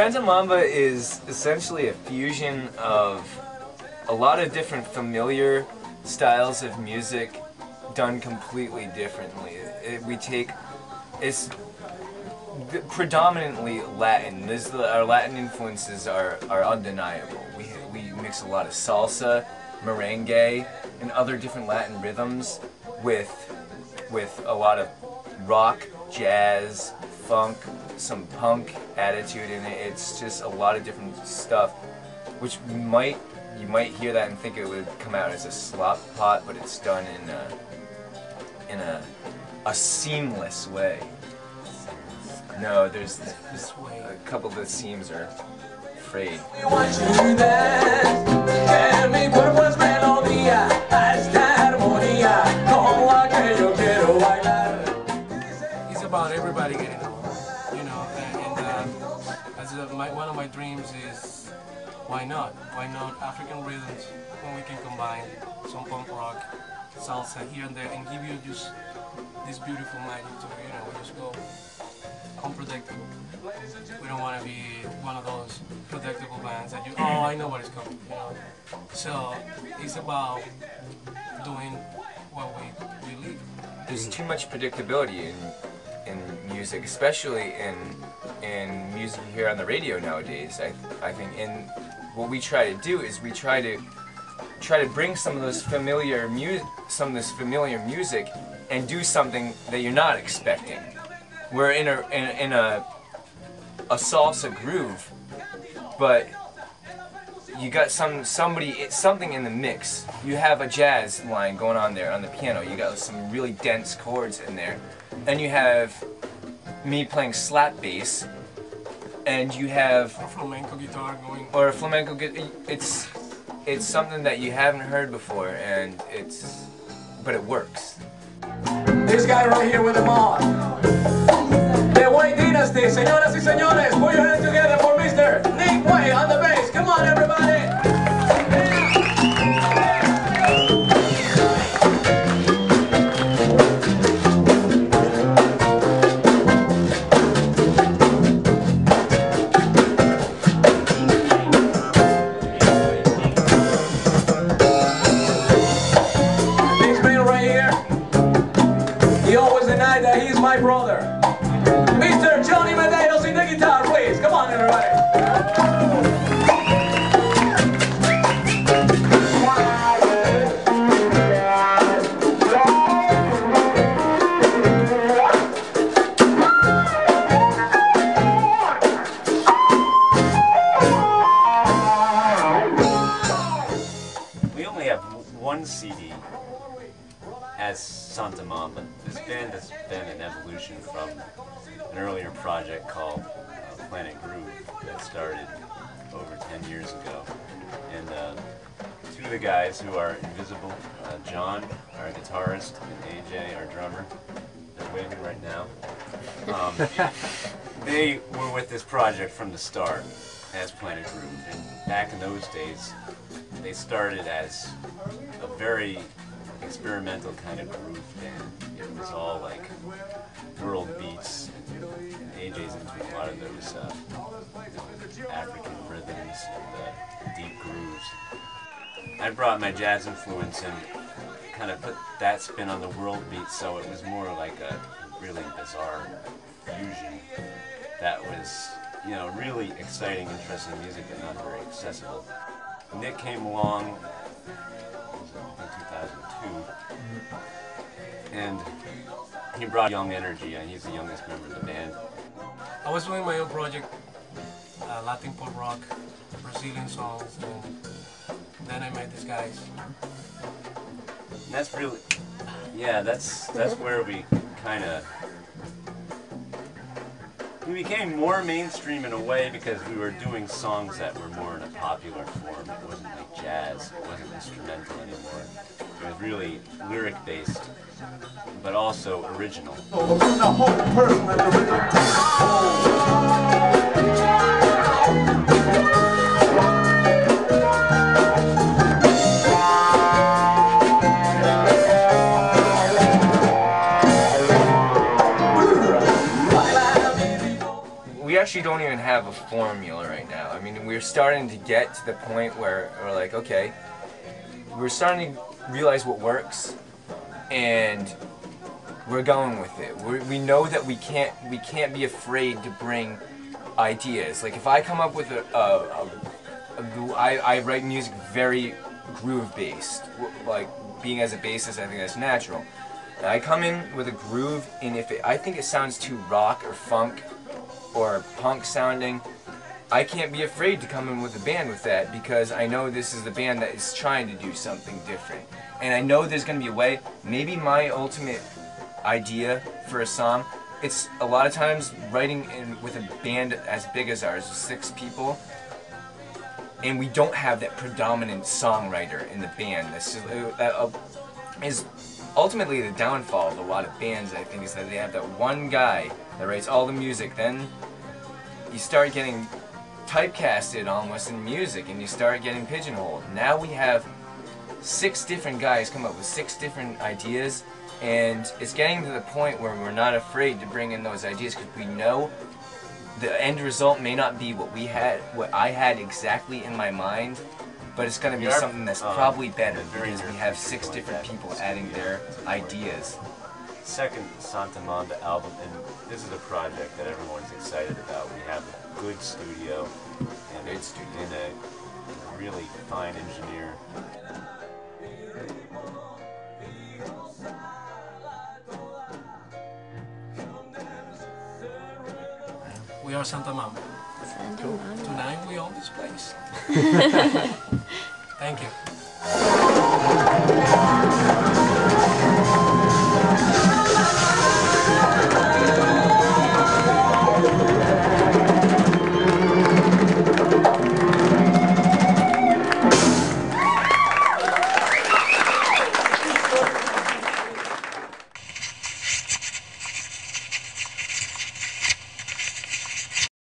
Mamba is essentially a fusion of a lot of different familiar styles of music done completely differently. It's predominantly Latin. Our Latin influences are undeniable. We mix a lot of salsa, merengue, and other different Latin rhythms with a lot of rock, jazz, funk, some punk attitude in it. It's just a lot of different stuff, which you might hear that and think it would come out as a slop pot, but it's done in a seamless way. No, there's a couple of the seams are frayed. It's about everybody getting along, you know, one of my dreams is why not African rhythms when we can combine some punk rock, salsa here and there and give you just this beautiful magic to it, you know, we just go unpredictable. We don't want to be one of those predictable bands that I know what is coming, you know. So it's about doing what we believe. There's too much predictability in music, especially in music you hear on the radio nowadays. I think, and what we try to do is we try to bring some of this familiar music and do something that you're not expecting. We're in a salsa groove, but you got something in the mix. You have a jazz line going on there on the piano. You got some really dense chords in there, and you have me playing slap bass, and you have a flamenco guitar going. Or a flamenco guitar. It's something that you haven't heard before, and but it works. This guy right here with the mod. The Way Dynasty, señoras y señores, put your hands together for Mr. Nick Way on the bass. Come on, everybody. This man right here, he always denied that he's my brother. Mr. Johnny Medeiros in the guitar, please. Come on, everybody. We only have one CD as Santa Mamba. This band has been an evolution from an earlier project called Planet Groove that started over 10 years ago. And two of the guys who are invisible, John, our guitarist, and AJ, our drummer, they're waving right now. They were with this project from the start as Planet Groove. And back in those days, they started as a very experimental kind of groove band. It was all like world beats, and AJ's into a lot of those African rhythms and deep grooves. I brought my jazz influence and kind of put that spin on the world beats, so it was more like a really bizarre fusion that was, you know, really exciting, interesting music, but not very accessible. Nick came along in 2002, and he brought young energy, and he's the youngest member of the band. I was doing my own project, Latin pop rock, Brazilian songs, and then I met these guys. And that's really, yeah, that's where we kind of, we became more mainstream in a way because we were doing songs that were more in a popular form. It wasn't like jazz, it wasn't instrumental anymore. It was really lyric-based, but also original. We actually don't even have a formula right now. I mean, we're starting to get to the point where we're like, okay, we're starting to realize what works, and we're going with it. We know that we can't be afraid to bring ideas. Like if I come up with I write music very groove based. Like being as a bassist, I think that's natural. And I come in with a groove, and if I think it sounds too rock or funk or punk sounding, I can't be afraid to come in with a band with that, because I know this is the band that is trying to do something different. And I know there's going to be a way. Maybe my ultimate idea for a song, it's a lot of times writing with a band as big as ours, 6 people, and we don't have that predominant songwriter in the band. This is ultimately the downfall of a lot of bands, I think, is that they have that one guy that writes all the music. Then you start getting typecasted almost in music, and you start getting pigeonholed. Now we have 6 different guys come up with 6 different ideas, and it's getting to the point where we're not afraid to bring in those ideas, because we know the end result may not be what I had exactly in my mind, but it's going to be something that's probably better, because we have 6 different people adding their ideas. Second Santa Mamba album, and this is a project that everyone's excited about. We have a good studio and a really fine engineer. We are Santa Mamba. Santa Mamba. Tonight we own this place. Thank you.